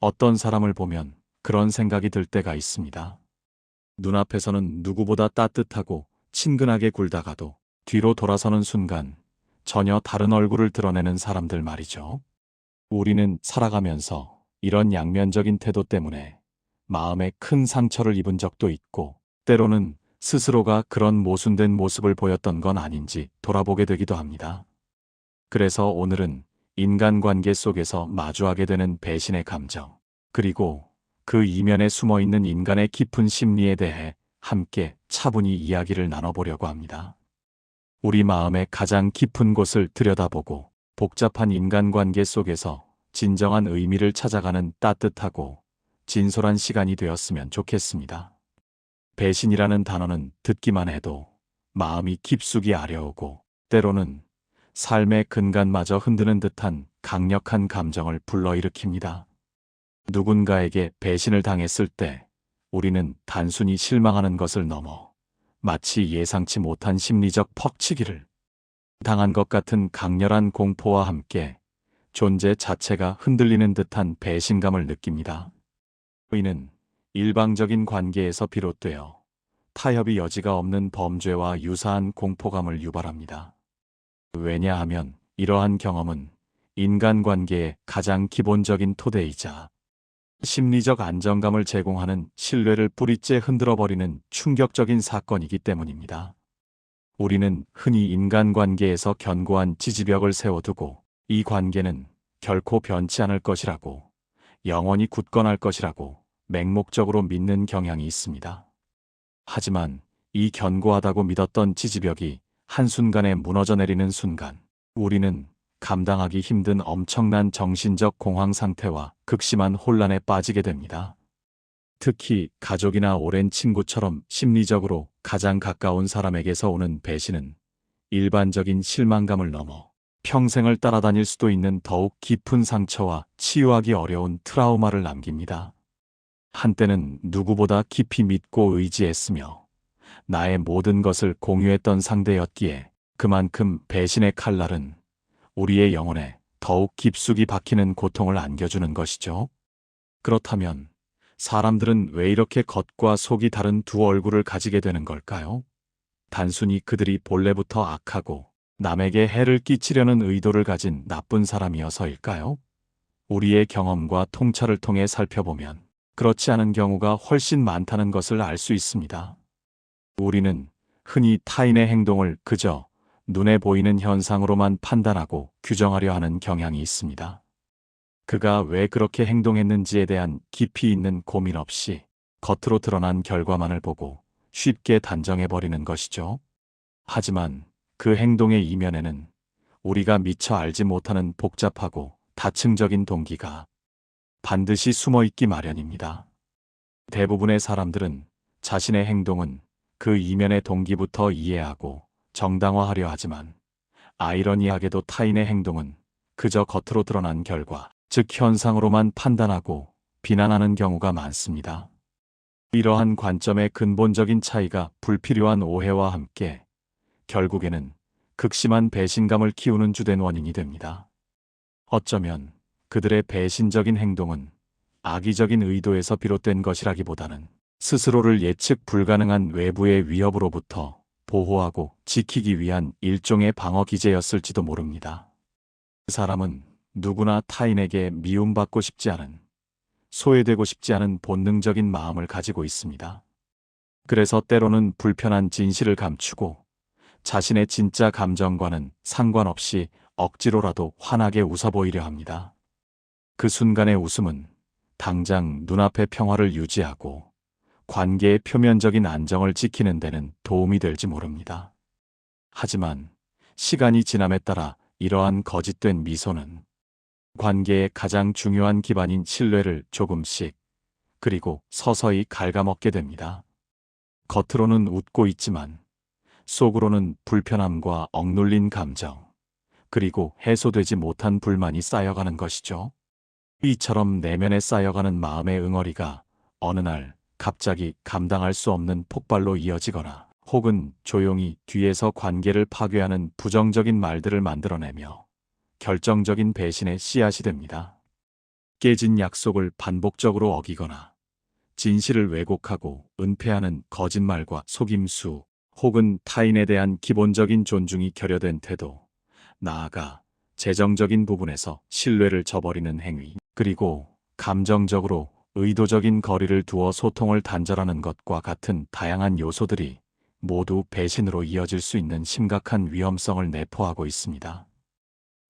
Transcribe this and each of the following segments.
어떤 사람을 보면 그런 생각이 들 때가 있습니다. 눈앞에서는 누구보다 따뜻하고 친근하게 굴다가도 뒤로 돌아서는 순간 전혀 다른 얼굴을 드러내는 사람들 말이죠. 우리는 살아가면서 이런 양면적인 태도 때문에 마음에 큰 상처를 입은 적도 있고, 때로는 스스로가 그런 모순된 모습을 보였던 건 아닌지 돌아보게 되기도 합니다. 그래서 오늘은 인간관계 속에서 마주하게 되는 배신의 감정, 그리고 그 이면에 숨어있는 인간의 깊은 심리에 대해 함께 차분히 이야기를 나눠보려고 합니다. 우리 마음의 가장 깊은 곳을 들여다보고 복잡한 인간관계 속에서 진정한 의미를 찾아가는 따뜻하고 진솔한 시간이 되었으면 좋겠습니다. 배신이라는 단어는 듣기만 해도 마음이 깊숙이 아려오고, 때로는 삶의 근간마저 흔드는 듯한 강력한 감정을 불러일으킵니다. 누군가에게 배신을 당했을 때 우리는 단순히 실망하는 것을 넘어 마치 예상치 못한 심리적 퍽치기를 당한 것 같은 강렬한 공포와 함께 존재 자체가 흔들리는 듯한 배신감을 느낍니다. 이는 일방적인 관계에서 비롯되어 타협의 여지가 없는 범죄와 유사한 공포감을 유발합니다. 왜냐하면 이러한 경험은 인간관계의 가장 기본적인 토대이자 심리적 안정감을 제공하는 신뢰를 뿌리째 흔들어버리는 충격적인 사건이기 때문입니다. 우리는 흔히 인간관계에서 견고한 지지벽을 세워두고 이 관계는 결코 변치 않을 것이라고, 영원히 굳건할 것이라고 맹목적으로 믿는 경향이 있습니다. 하지만 이 견고하다고 믿었던 지지벽이 한순간에 무너져 내리는 순간, 우리는 감당하기 힘든 엄청난 정신적 공황 상태와 극심한 혼란에 빠지게 됩니다. 특히 가족이나 오랜 친구처럼 심리적으로 가장 가까운 사람에게서 오는 배신은 일반적인 실망감을 넘어 평생을 따라다닐 수도 있는 더욱 깊은 상처와 치유하기 어려운 트라우마를 남깁니다. 한때는 누구보다 깊이 믿고 의지했으며 나의 모든 것을 공유했던 상대였기에 그만큼 배신의 칼날은 우리의 영혼에 더욱 깊숙이 박히는 고통을 안겨주는 것이죠. 그렇다면 사람들은 왜 이렇게 겉과 속이 다른 두 얼굴을 가지게 되는 걸까요? 단순히 그들이 본래부터 악하고 남에게 해를 끼치려는 의도를 가진 나쁜 사람이어서일까요? 우리의 경험과 통찰을 통해 살펴보면 그렇지 않은 경우가 훨씬 많다는 것을 알 수 있습니다. 우리는 흔히 타인의 행동을 그저 눈에 보이는 현상으로만 판단하고 규정하려 하는 경향이 있습니다. 그가 왜 그렇게 행동했는지에 대한 깊이 있는 고민 없이 겉으로 드러난 결과만을 보고 쉽게 단정해버리는 것이죠. 하지만 그 행동의 이면에는 우리가 미처 알지 못하는 복잡하고 다층적인 동기가 반드시 숨어 있기 마련입니다. 대부분의 사람들은 자신의 행동은 그 이면의 동기부터 이해하고 정당화하려 하지만, 아이러니하게도 타인의 행동은 그저 겉으로 드러난 결과, 즉 현상으로만 판단하고 비난하는 경우가 많습니다. 이러한 관점의 근본적인 차이가 불필요한 오해와 함께 결국에는 극심한 배신감을 키우는 주된 원인이 됩니다. 어쩌면 그들의 배신적인 행동은 악의적인 의도에서 비롯된 것이라기보다는 스스로를 예측 불가능한 외부의 위협으로부터 보호하고 지키기 위한 일종의 방어 기제였을지도 모릅니다. 그 사람은 누구나 타인에게 미움받고 싶지 않은, 소외되고 싶지 않은 본능적인 마음을 가지고 있습니다. 그래서 때로는 불편한 진실을 감추고 자신의 진짜 감정과는 상관없이 억지로라도 환하게 웃어 보이려 합니다. 그 순간의 웃음은 당장 눈앞의 평화를 유지하고 관계의 표면적인 안정을 지키는 데는 도움이 될지 모릅니다. 하지만 시간이 지남에 따라 이러한 거짓된 미소는 관계의 가장 중요한 기반인 신뢰를 조금씩, 그리고 서서히 갉아먹게 됩니다. 겉으로는 웃고 있지만 속으로는 불편함과 억눌린 감정, 그리고 해소되지 못한 불만이 쌓여가는 것이죠. 이처럼 내면에 쌓여가는 마음의 응어리가 어느 날 갑자기 감당할 수 없는 폭발로 이어지거나, 혹은 조용히 뒤에서 관계를 파괴하는 부정적인 말들을 만들어내며 결정적인 배신의 씨앗이 됩니다. 깨진 약속을 반복적으로 어기거나 진실을 왜곡하고 은폐하는 거짓말과 속임수, 혹은 타인에 대한 기본적인 존중이 결여된 태도, 나아가 재정적인 부분에서 신뢰를 저버리는 행위, 그리고 감정적으로 의도적인 거리를 두어 소통을 단절하는 것과 같은 다양한 요소들이 모두 배신으로 이어질 수 있는 심각한 위험성을 내포하고 있습니다.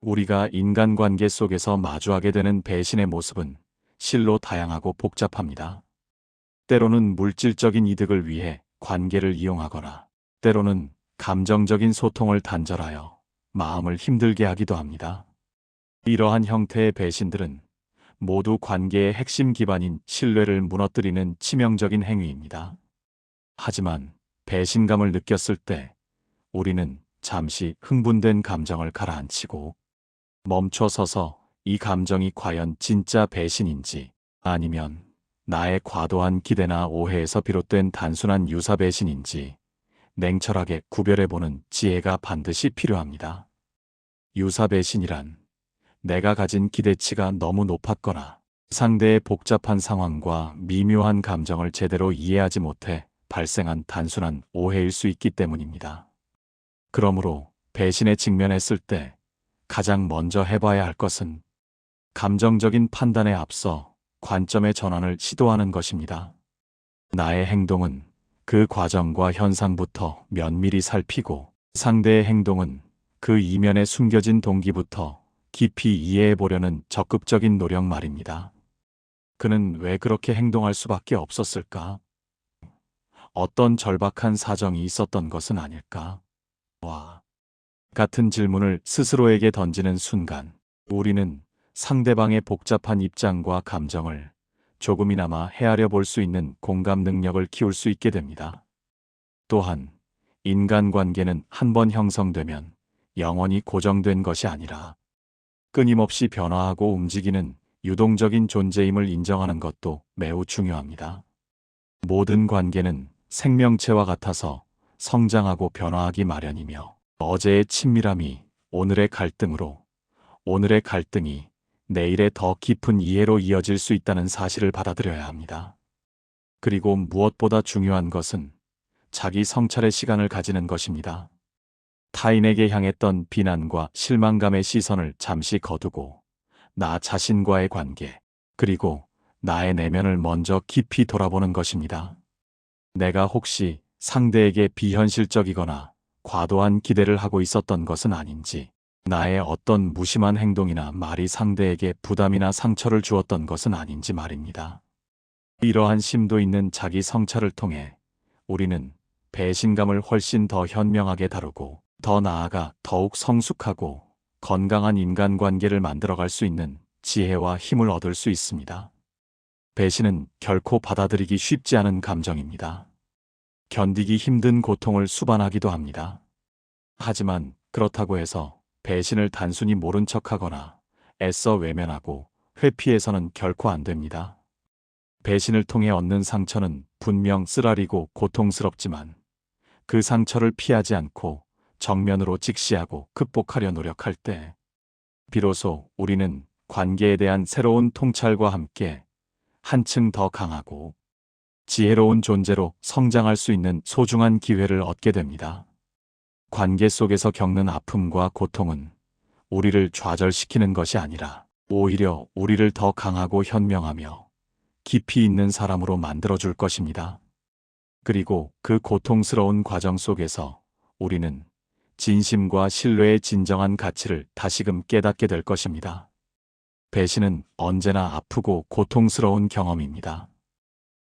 우리가 인간관계 속에서 마주하게 되는 배신의 모습은 실로 다양하고 복잡합니다. 때로는 물질적인 이득을 위해 관계를 이용하거나, 때로는 감정적인 소통을 단절하여 마음을 힘들게 하기도 합니다. 이러한 형태의 배신들은 모두 관계의 핵심 기반인 신뢰를 무너뜨리는 치명적인 행위입니다. 하지만 배신감을 느꼈을 때 우리는 잠시 흥분된 감정을 가라앉히고 멈춰서서 이 감정이 과연 진짜 배신인지, 아니면 나의 과도한 기대나 오해에서 비롯된 단순한 유사 배신인지 냉철하게 구별해보는 지혜가 반드시 필요합니다. 유사 배신이란 내가 가진 기대치가 너무 높았거나 상대의 복잡한 상황과 미묘한 감정을 제대로 이해하지 못해 발생한 단순한 오해일 수 있기 때문입니다. 그러므로 배신에 직면했을 때 가장 먼저 해봐야 할 것은 감정적인 판단에 앞서 관점의 전환을 시도하는 것입니다. 나의 행동은 그 과정과 현상부터 면밀히 살피고, 상대의 행동은 그 이면에 숨겨진 동기부터 깊이 이해해 보려는 적극적인 노력 말입니다. 그는 왜 그렇게 행동할 수밖에 없었을까? 어떤 절박한 사정이 있었던 것은 아닐까? 와, 같은 질문을 스스로에게 던지는 순간, 우리는 상대방의 복잡한 입장과 감정을 조금이나마 헤아려 볼 수 있는 공감 능력을 키울 수 있게 됩니다. 또한 인간관계는 한 번 형성되면 영원히 고정된 것이 아니라 끊임없이 변화하고 움직이는 유동적인 존재임을 인정하는 것도 매우 중요합니다. 모든 관계는 생명체와 같아서 성장하고 변화하기 마련이며, 어제의 친밀함이 오늘의 갈등으로, 오늘의 갈등이 내일의 더 깊은 이해로 이어질 수 있다는 사실을 받아들여야 합니다. 그리고 무엇보다 중요한 것은 자기 성찰의 시간을 가지는 것입니다. 타인에게 향했던 비난과 실망감의 시선을 잠시 거두고 나 자신과의 관계, 그리고 나의 내면을 먼저 깊이 돌아보는 것입니다. 내가 혹시 상대에게 비현실적이거나 과도한 기대를 하고 있었던 것은 아닌지, 나의 어떤 무심한 행동이나 말이 상대에게 부담이나 상처를 주었던 것은 아닌지 말입니다. 이러한 심도 있는 자기 성찰을 통해 우리는 배신감을 훨씬 더 현명하게 다루고, 더 나아가 더욱 성숙하고 건강한 인간관계를 만들어갈 수 있는 지혜와 힘을 얻을 수 있습니다. 배신은 결코 받아들이기 쉽지 않은 감정입니다. 견디기 힘든 고통을 수반하기도 합니다. 하지만 그렇다고 해서 배신을 단순히 모른 척하거나 애써 외면하고 회피해서는 결코 안 됩니다. 배신을 통해 얻는 상처는 분명 쓰라리고 고통스럽지만, 그 상처를 피하지 않고 정면으로 직시하고 극복하려 노력할 때 비로소 우리는 관계에 대한 새로운 통찰과 함께 한층 더 강하고 지혜로운 존재로 성장할 수 있는 소중한 기회를 얻게 됩니다. 관계 속에서 겪는 아픔과 고통은 우리를 좌절시키는 것이 아니라 오히려 우리를 더 강하고 현명하며 깊이 있는 사람으로 만들어줄 것입니다. 그리고 그 고통스러운 과정 속에서 우리는 진심과 신뢰의 진정한 가치를 다시금 깨닫게 될 것입니다. 배신은 언제나 아프고 고통스러운 경험입니다.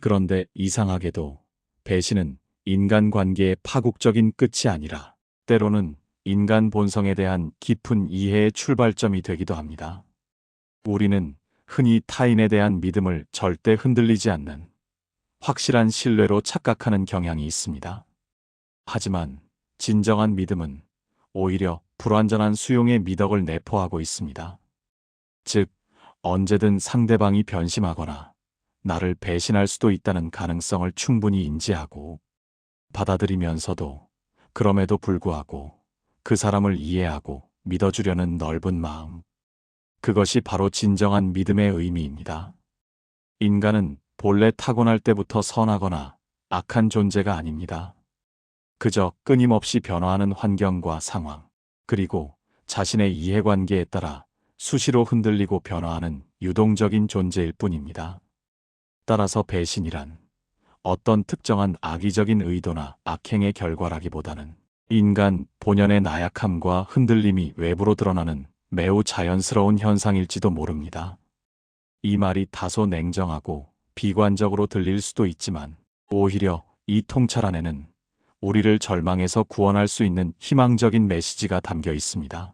그런데 이상하게도 배신은 인간관계의 파국적인 끝이 아니라 때로는 인간 본성에 대한 깊은 이해의 출발점이 되기도 합니다. 우리는 흔히 타인에 대한 믿음을 절대 흔들리지 않는 확실한 신뢰로 착각하는 경향이 있습니다. 하지만 진정한 믿음은 오히려 불완전한 수용의 미덕을 내포하고 있습니다. 즉, 언제든 상대방이 변심하거나 나를 배신할 수도 있다는 가능성을 충분히 인지하고 받아들이면서도, 그럼에도 불구하고 그 사람을 이해하고 믿어주려는 넓은 마음. 그것이 바로 진정한 믿음의 의미입니다. 인간은 본래 타고날 때부터 선하거나 악한 존재가 아닙니다. 그저 끊임없이 변화하는 환경과 상황, 그리고 자신의 이해관계에 따라 수시로 흔들리고 변화하는 유동적인 존재일 뿐입니다. 따라서 배신이란 어떤 특정한 악의적인 의도나 악행의 결과라기보다는 인간 본연의 나약함과 흔들림이 외부로 드러나는 매우 자연스러운 현상일지도 모릅니다. 이 말이 다소 냉정하고 비관적으로 들릴 수도 있지만 오히려 이 통찰 안에는 우리를 절망에서 구원할 수 있는 희망적인 메시지가 담겨 있습니다.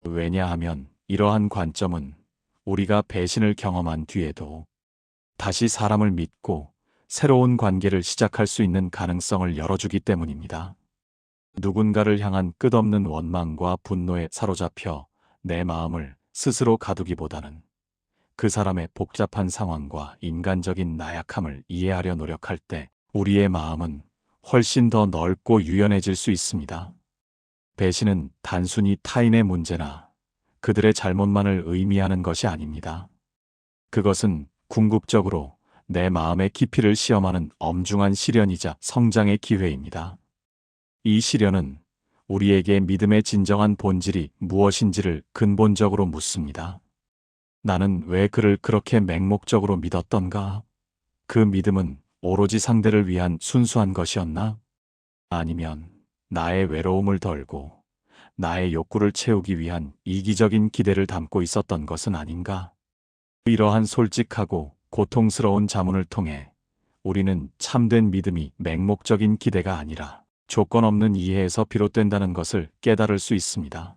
왜냐하면 이러한 관점은 우리가 배신을 경험한 뒤에도 다시 사람을 믿고 새로운 관계를 시작할 수 있는 가능성을 열어주기 때문입니다. 누군가를 향한 끝없는 원망과 분노에 사로잡혀 내 마음을 스스로 가두기보다는 그 사람의 복잡한 상황과 인간적인 나약함을 이해하려 노력할 때 우리의 마음은 훨씬 더 넓고 유연해질 수 있습니다. 배신은 단순히 타인의 문제나 그들의 잘못만을 의미하는 것이 아닙니다. 그것은 궁극적으로 내 마음의 깊이를 시험하는 엄중한 시련이자 성장의 기회입니다. 이 시련은 우리에게 믿음의 진정한 본질이 무엇인지를 근본적으로 묻습니다. 나는 왜 그를 그렇게 맹목적으로 믿었던가? 그 믿음은 오로지 상대를 위한 순수한 것이었나? 아니면 나의 외로움을 덜고 나의 욕구를 채우기 위한 이기적인 기대를 담고 있었던 것은 아닌가? 이러한 솔직하고 고통스러운 자문을 통해 우리는 참된 믿음이 맹목적인 기대가 아니라 조건 없는 이해에서 비롯된다는 것을 깨달을 수 있습니다.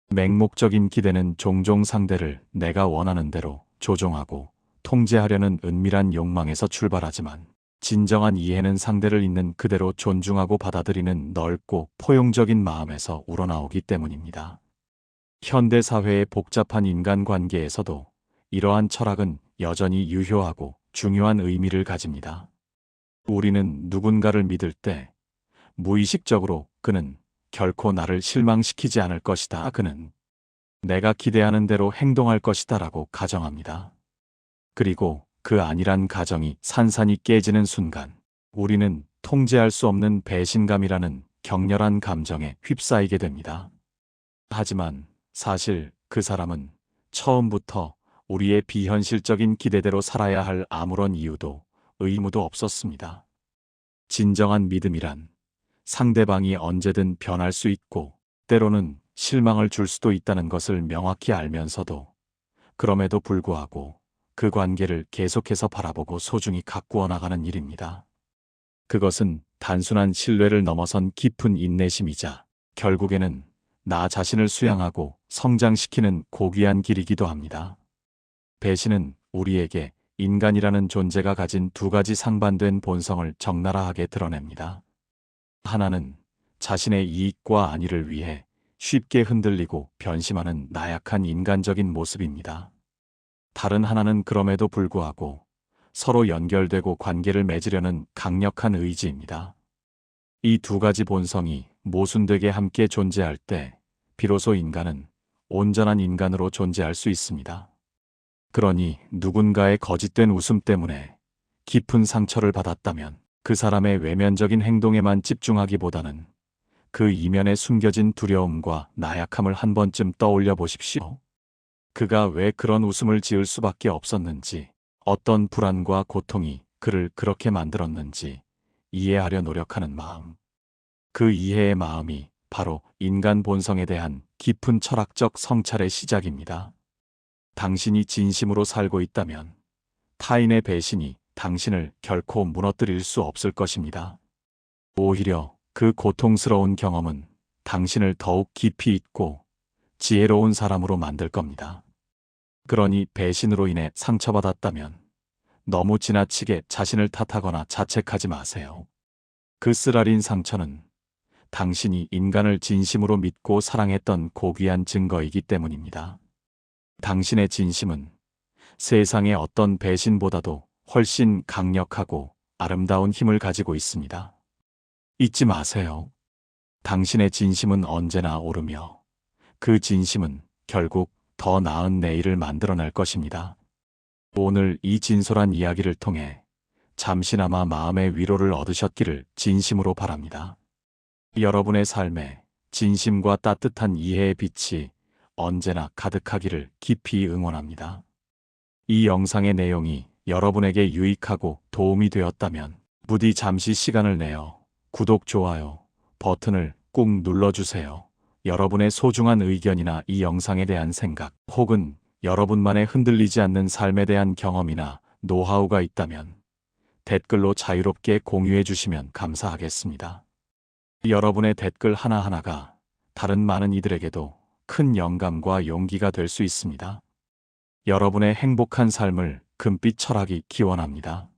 맹목적인 기대는 종종 상대를 내가 원하는 대로 조종하고 통제하려는 은밀한 욕망에서 출발하지만 진정한 이해는 상대를 있는 그대로 존중하고 받아들이는 넓고 포용적인 마음에서 우러나오기 때문입니다. 현대 사회의 복잡한 인간관계에서도 이러한 철학은 여전히 유효하고 중요한 의미를 가집니다. 우리는 누군가를 믿을 때 무의식적으로 그는 결코 나를 실망시키지 않을 것이다. 그는 내가 기대하는 대로 행동할 것이다 라고 가정합니다. 그리고 그 아니란 가정이 산산이 깨지는 순간 우리는 통제할 수 없는 배신감이라는 격렬한 감정에 휩싸이게 됩니다. 하지만 사실 그 사람은 처음부터 우리의 비현실적인 기대대로 살아야 할 아무런 이유도 의무도 없었습니다. 진정한 믿음이란 상대방이 언제든 변할 수 있고 때로는 실망을 줄 수도 있다는 것을 명확히 알면서도 그럼에도 불구하고 그 관계를 계속해서 바라보고 소중히 가꾸어 나가는 일입니다. 그것은 단순한 신뢰를 넘어선 깊은 인내심이자 결국에는 나 자신을 수양하고 성장시키는 고귀한 길이기도 합니다. 배신은 우리에게 인간이라는 존재가 가진 두 가지 상반된 본성을 적나라하게 드러냅니다. 하나는 자신의 이익과 안위를 위해 쉽게 흔들리고 변심하는 나약한 인간적인 모습입니다. 다른 하나는 그럼에도 불구하고 서로 연결되고 관계를 맺으려는 강력한 의지입니다. 이 두 가지 본성이 모순되게 함께 존재할 때 비로소 인간은 온전한 인간으로 존재할 수 있습니다. 그러니 누군가의 거짓된 웃음 때문에 깊은 상처를 받았다면 그 사람의 외면적인 행동에만 집중하기보다는 그 이면에 숨겨진 두려움과 나약함을 한 번쯤 떠올려 보십시오. 그가 왜 그런 웃음을 지을 수밖에 없었는지, 어떤 불안과 고통이 그를 그렇게 만들었는지 이해하려 노력하는 마음. 그 이해의 마음이 바로 인간 본성에 대한 깊은 철학적 성찰의 시작입니다. 당신이 진심으로 살고 있다면 타인의 배신이 당신을 결코 무너뜨릴 수 없을 것입니다. 오히려 그 고통스러운 경험은 당신을 더욱 깊이 있고 지혜로운 사람으로 만들 겁니다. 그러니 배신으로 인해 상처받았다면 너무 지나치게 자신을 탓하거나 자책하지 마세요. 그 쓰라린 상처는 당신이 인간을 진심으로 믿고 사랑했던 고귀한 증거이기 때문입니다. 당신의 진심은 세상의 어떤 배신보다도 훨씬 강력하고 아름다운 힘을 가지고 있습니다. 잊지 마세요. 당신의 진심은 언제나 오르며 그 진심은 결국 더 나은 내일을 만들어낼 것입니다. 오늘 이 진솔한 이야기를 통해 잠시나마 마음의 위로를 얻으셨기를 진심으로 바랍니다. 여러분의 삶에 진심과 따뜻한 이해의 빛이 언제나 가득하기를 깊이 응원합니다. 이 영상의 내용이 여러분에게 유익하고 도움이 되었다면 부디 잠시 시간을 내어 구독, 좋아요 버튼을 꾹 눌러주세요. 여러분의 소중한 의견이나 이 영상에 대한 생각, 혹은 여러분만의 흔들리지 않는 삶에 대한 경험이나 노하우가 있다면 댓글로 자유롭게 공유해 주시면 감사하겠습니다. 여러분의 댓글 하나하나가 다른 많은 이들에게도 큰 영감과 용기가 될 수 있습니다. 여러분의 행복한 삶을 금빛 철학이 기원합니다.